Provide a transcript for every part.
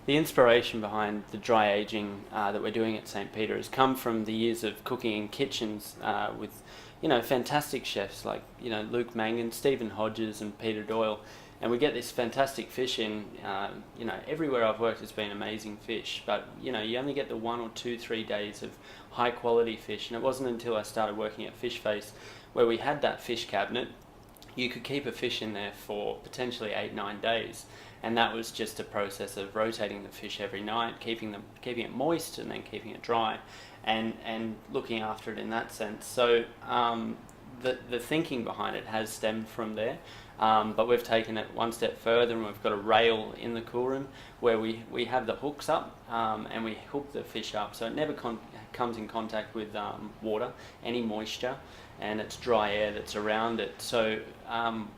The inspiration behind the dry aging that we're doing at St. Peter has come from the years of cooking in kitchens with, fantastic chefs like, Luke Mangan, Stephen Hodges and Peter Doyle. And we get this fantastic fish in, everywhere I've worked it's been amazing fish, but, you only get the 1 or 2, 3 days of high quality fish. And it wasn't until I started working at Fish Face where we had that fish cabinet. You could keep a fish in there for potentially 8, 9 days, and that was just a process of rotating the fish every night, keeping it moist, and then keeping it dry, and looking after it in that sense. So the thinking behind it has stemmed from there, but we've taken it one step further, and we've got a rail in the cool room where we have the hooks up, and we hook the fish up so it never comes in contact with water, any moisture, and it's dry air that's around it. So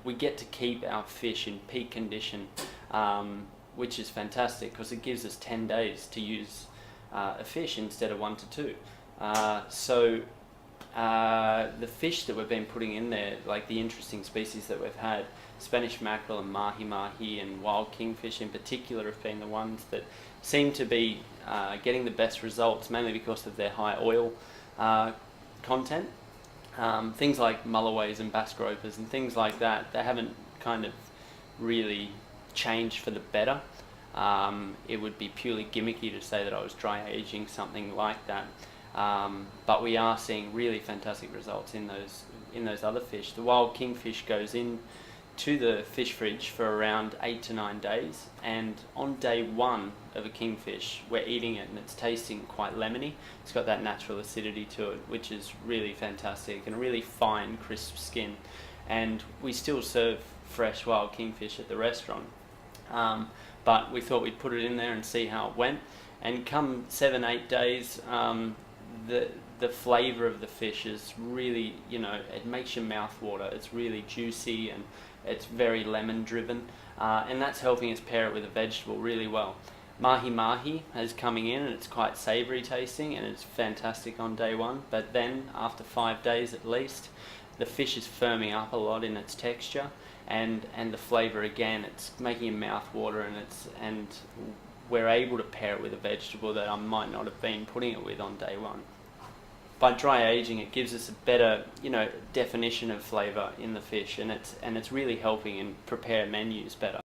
we get to keep our fish in peak condition, which is fantastic because it gives us 10 days to use a fish instead of 1 to 2. So the fish that we've been putting in there, like the interesting species that we've had, Spanish mackerel and mahi-mahi and wild kingfish in particular have been the ones that seem to be getting the best results, mainly because of their high oil content. Things like mulloways and bass gropers and things like that, they haven't kind of really changed for the better. It would be purely gimmicky to say that I was dry aging something like that, but we are seeing really fantastic results in those other fish. The wild kingfish goes in to the fish fridge for around 8 to 9 days, and on day 1 of a kingfish we're eating it and it's tasting quite lemony. It's got that natural acidity to it, which is really fantastic, and a really fine crisp skin. And we still serve fresh wild kingfish at the restaurant, but we thought we'd put it in there and see how it went, and come 7-8 days the flavour of the fish is really, it makes your mouth water. It's really juicy and it's very lemon driven, and that's helping us pair it with a vegetable really well. Mahi-mahi is coming in and it's quite savoury tasting and it's fantastic on day 1, but then after 5 days at least, the fish is firming up a lot in its texture, and the flavour again, it's making your mouth water, and we're able to pair it with a vegetable that I might not have been putting it with on day 1. By dry aging, it gives us a better, definition of flavour in the fish, and it's really helping and prepare menus better.